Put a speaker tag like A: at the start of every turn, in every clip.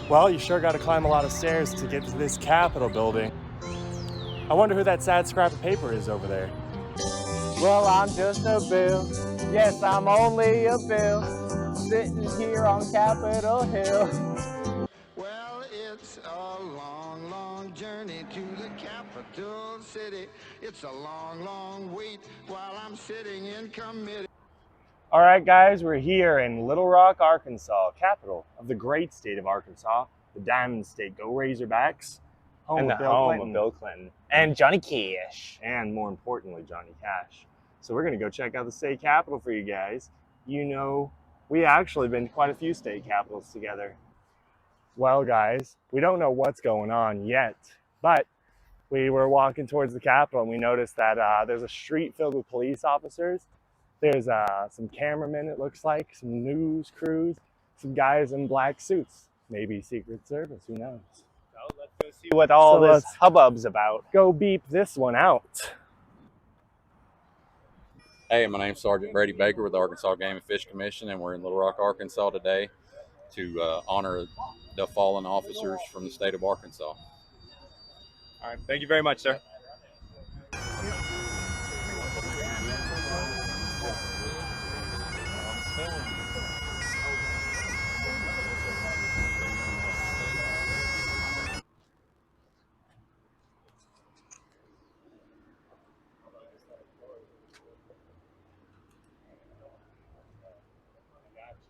A: Well, you sure got to climb a lot of stairs to get to this Capitol building. I wonder who that sad scrap of paper is over there.
B: Well, I'm just a bill. Yes, I'm only a bill. Sitting here on Capitol Hill.
C: Well, it's a long, long journey to the capital city. It's a long, long wait while I'm sitting in committee.
A: All right, guys, we're here in Little Rock, Arkansas, capital of the great state of Arkansas, the Diamond State. Go Razorbacks.
B: And the home of Bill Clinton. And Johnny Cash.
A: And more importantly, Johnny Cash. So we're going to go check out the state capitol for you guys. You know, we actually been to quite a few state capitals together. Well, guys, we don't know what's going on yet, but we were walking towards the Capitol and we noticed that there's a street filled with police officers. There's some cameramen, it looks like, some news crews, some guys in black suits. Maybe Secret Service, who knows?
B: So let's go see what all this hubbub's about.
A: Go beep this one out.
D: Hey, my name's Sergeant Brady Baker with the Arkansas Game and Fish Commission, and we're in Little Rock, Arkansas today to honor the fallen officers from the state of Arkansas.
B: All right, thank you very much, sir.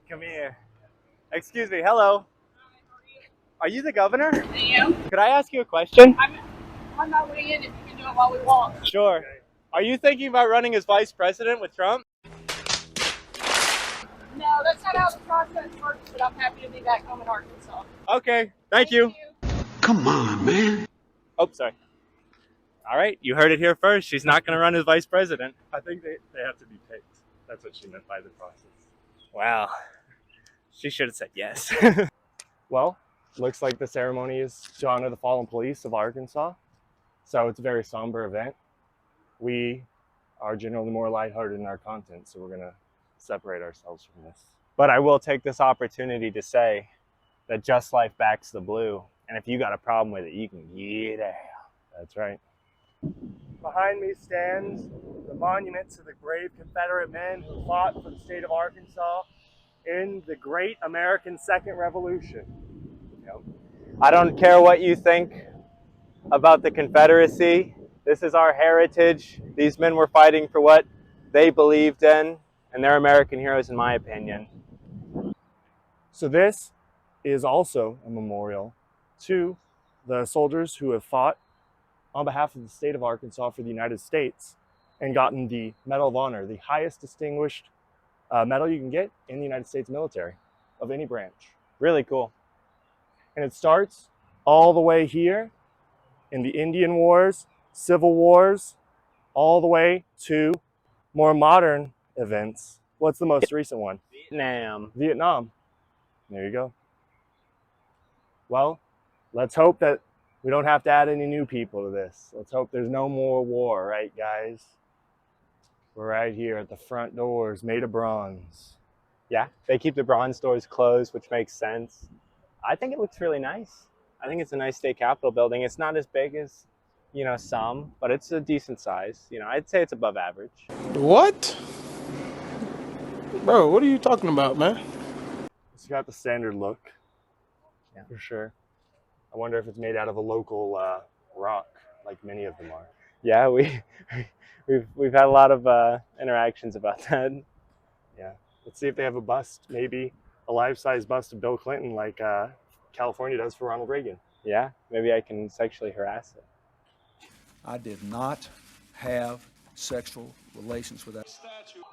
B: Come here. Excuse me, hello. Are you the governor?
E: I am.
B: Could I ask you a question?
E: I'm on my way in if you can do it while we walk.
B: Sure. Are you thinking about running as vice president with Trump?
E: No, that's not how the process works, but I'm happy to be back home in Arkansas.
B: Okay, thank you.
C: Come on, man.
B: Oh, sorry. All right, you heard it here first. She's not going to run as vice president.
A: I think they have to be picked. That's what she meant by the process.
B: Wow. She should have said yes.
A: Well, looks like the ceremony is to honor the fallen police of Arkansas. So it's a very somber event. We are generally more lighthearted in our content, so we're going to separate ourselves from this.
B: But I will take this opportunity to say that Just Life backs the blue. And if you got a problem with it, you can get out.
A: That's right. Behind me stands the monument to the brave Confederate men who fought for the state of Arkansas in the great American Second Revolution.
B: Yep. I don't care what you think about the Confederacy. This is our heritage. These men were fighting for what they believed in, and they're American heroes in my opinion.
A: So this is also a memorial to the soldiers who have fought on behalf of the state of Arkansas for the United States and gotten the Medal of Honor, the highest distinguished medal you can get in the United States military of any branch.
B: Really cool.
A: And it starts all the way here in the Indian Wars, Civil Wars, all the way to more modern events. What's the most recent one? Vietnam. There you go. Well, let's hope that we don't have to add any new people to this. Let's hope there's no more war, right, guys? We're right here at the front doors, made of bronze.
B: Yeah, they keep the bronze doors closed, which makes sense. I think it looks really nice. I think it's a nice state capitol building. It's not as big as, some, but it's a decent size. I'd say it's above average.
F: What? Bro, what are you talking about, man?
A: It's got the standard look,
B: yeah,
A: for sure. I wonder if it's made out of a local rock, like many of them are.
B: Yeah, we've had a lot of interactions about that.
A: Yeah, let's see if they have a bust, maybe a life-size bust of Bill Clinton, like California does for Ronald Reagan.
B: Yeah, maybe I can sexually harass it.
G: I did not have sexual relations with that.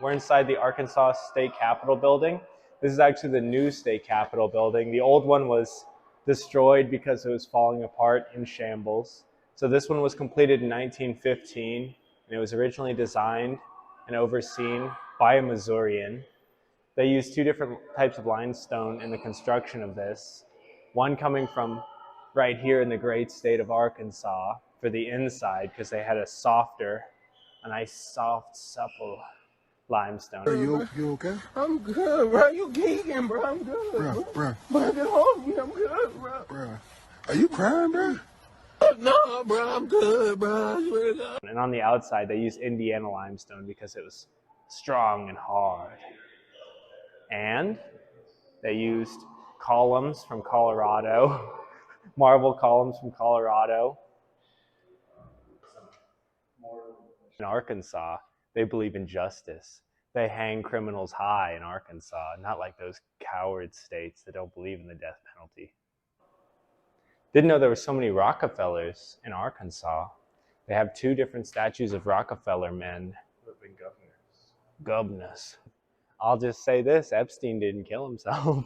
B: We're inside the Arkansas State Capitol building. This is actually the new State Capitol building. The old one was destroyed because it was falling apart in shambles. So this one was completed in 1915, and it was originally designed and overseen by a Missourian. They used two different types of limestone in the construction of this. One coming from right here in the great state of Arkansas for the inside, because they had a nice soft, supple limestone.
C: Are you okay?
F: I'm good, bro. You geeking, bro. I'm good.
C: Bro.
F: Bro, get hold of me. I'm good, bro. Are you crying, bro? No, bro, I'm good, bro. You ready to go?
B: And on the outside, they used Indiana limestone because it was strong and hard. And they used columns from Colorado, marble columns from Colorado. In Arkansas, they believe in justice. They hang criminals high in Arkansas, not like those coward states that don't believe in the death penalty. Didn't know there were so many Rockefellers in Arkansas. They have 2 different statues of Rockefeller men. Governors. I'll just say this, Epstein didn't kill himself.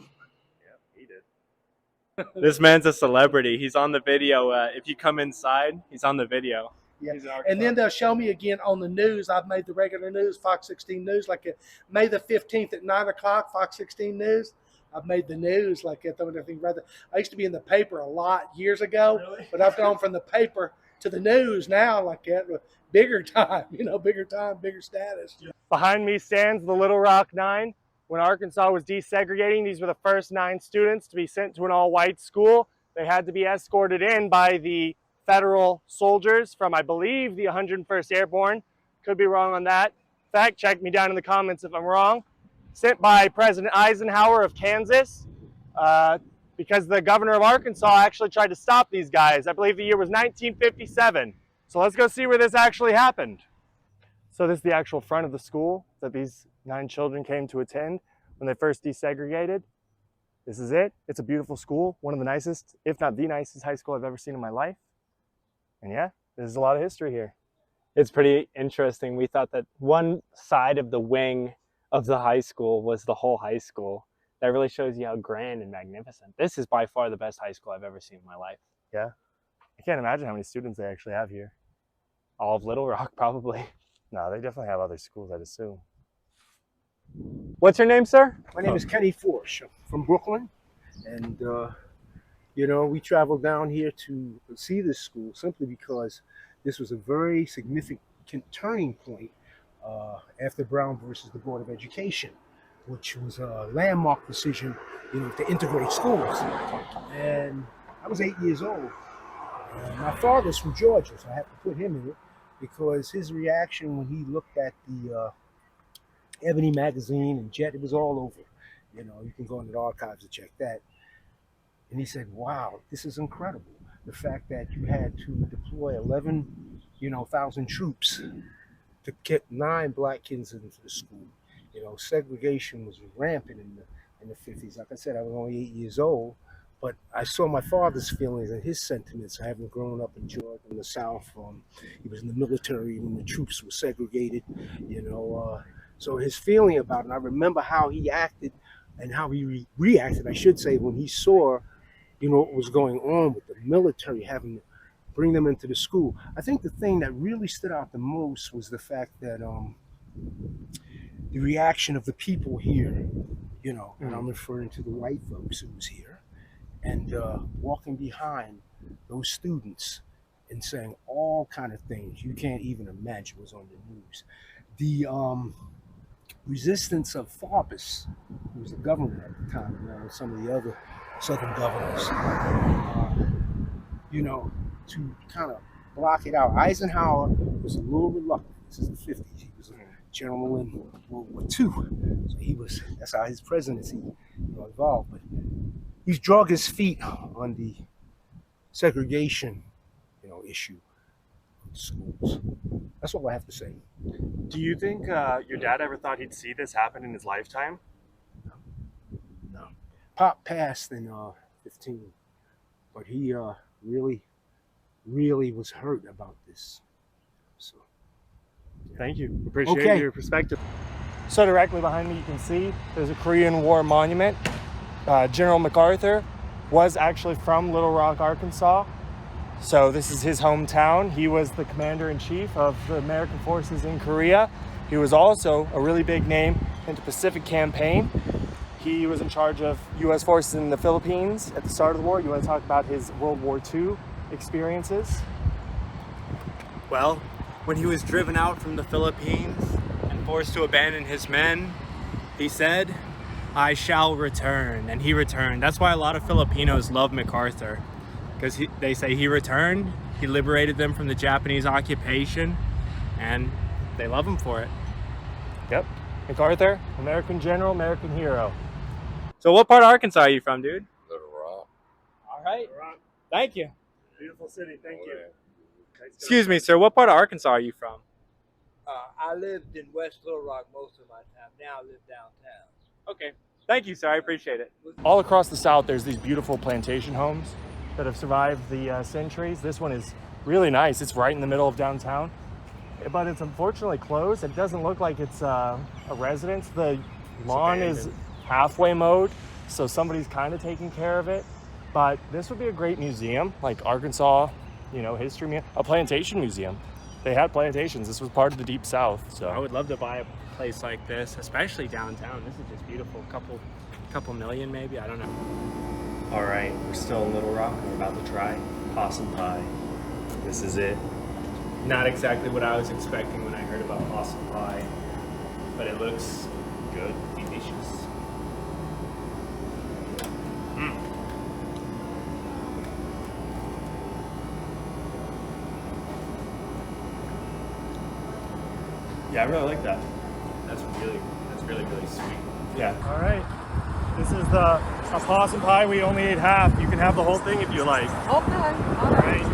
A: He did.
B: This man's a celebrity. He's on the video. If you come inside, he's on the video.
H: Yeah. And then they'll show me again on the news. I've made the regular news, Fox 16 News, like May the 15th at 9 o'clock, Fox 16 News. I've made the news like that. I used to be in the paper a lot years ago, but I've gone from the paper to the news now like that. Bigger time, bigger time, bigger status.
A: Behind me stands the Little Rock Nine. When Arkansas was desegregating, these were the first 9 students to be sent to an all-white school. They had to be escorted in by the federal soldiers from, I believe, the 101st Airborne. Could be wrong on that. Fact check me down in the comments if I'm wrong. Sent by President Eisenhower of Kansas because the governor of Arkansas actually tried to stop these guys. I believe the year was 1957. So let's go see where this actually happened. So this is the actual front of the school that these 9 children came to attend when they first desegregated. This is it. It's a beautiful school. One of the nicest, if not the nicest high school I've ever seen in my life. And yeah, there's a lot of history here.
B: It's pretty interesting. We thought that one side of the wing of the high school was the whole high school. That really shows you how grand and magnificent. This is by far the best high school I've ever seen in my life.
A: Yeah. I can't imagine how many students they actually have here.
B: All of Little Rock, probably.
A: No, they definitely have other schools, I'd assume.
B: What's your name, sir?
I: My name is Kenny Forsh. I'm from Brooklyn. And, we traveled down here to see this school simply because this was a very significant turning point after Brown versus the Board of Education, which was a landmark decision, to integrate schools. And I was 8 years old. And my father's from Georgia, so I have to put him in it because his reaction when he looked at the Ebony magazine and Jet, it was all over. You can go into the archives to check that. And he said, wow, this is incredible. The fact that you had to deploy 11,000 troops to get 9 black kids into the school. Segregation was rampant in the 50s. Like I said, I was only 8 years old, but I saw my father's feelings and his sentiments, having grown up in Georgia in the South. He was in the military when the troops were segregated, so his feeling about it. And I remember how he acted and how he reacted, I should say, when he saw, what was going on with the military having to bring them into the school. I think the thing that really stood out the most was the fact that the reaction of the people here, and I'm referring to the white folks who was here, and walking behind those students and saying all kind of things you can't even imagine was on the news. The resistance of Farbus, who was the governor at the time, along with some of the other Southern governors, to kind of block it out. Eisenhower was a little reluctant. This is the 50s. He was a general in World War II. So that's how his presidency evolved. But he's dragged his feet on the segregation, issue of schools. That's all I have to say.
A: Do you think your dad ever thought he'd see this happen in his lifetime?
I: No. Pop passed in 15, but he really was hurt about this. So, yeah.
A: Thank you. Appreciate your perspective. So directly behind me, you can see there's a Korean War monument. General MacArthur was actually from Little Rock, Arkansas. So this is his hometown. He was the commander-in-chief of the American forces in Korea. He was also a really big name in the Pacific Campaign. He was in charge of U.S. forces in the Philippines at the start of the war. You want to talk about his World War II experiences?
B: Well, when he was driven out from the Philippines and forced to abandon his men, he said, "I shall return," and he returned. That's why a lot of Filipinos love MacArthur. because they say he returned, he liberated them from the Japanese occupation, and they love him for it.
A: Yep. MacArthur, American general, American hero.
B: So what part of Arkansas are you from, dude?
D: Little Rock.
B: All right. Thank you.
A: Beautiful city, thank you.
B: Excuse me, sir. What part of Arkansas are you from?
J: I lived in West Little Rock most of my time. Now I live downtown.
B: Okay. Thank you, sir. I appreciate it.
A: All across the South, there's these beautiful plantation homes that have survived the centuries. This one is really nice. It's right in the middle of downtown, but it's unfortunately closed. It doesn't look like it's a residence. The lawn is halfway mowed, so somebody's kind of taking care of it. But this would be a great museum, like Arkansas, history, a plantation museum. They had plantations. This was part of the Deep South. So
B: I would love to buy a place like this, especially downtown. This is just beautiful. Couple million maybe, I don't know. All right, we're still in Little Rock. We're about to try possum pie. This is it. Not exactly what I was expecting when I heard about possum pie, but it looks good, delicious. Yeah, I really like that. That's really sweet.
A: yeah. All right. This is a possum pie. We only ate half. You can have the whole thing if you like.
E: Okay. All right.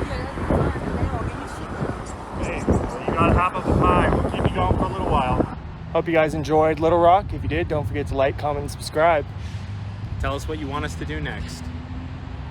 A: Okay, so you got half of the pie. We'll keep you going for a little while. Hope you guys enjoyed Little Rock. If you did, don't forget to like, comment, and subscribe.
B: Tell us what you want us to do next.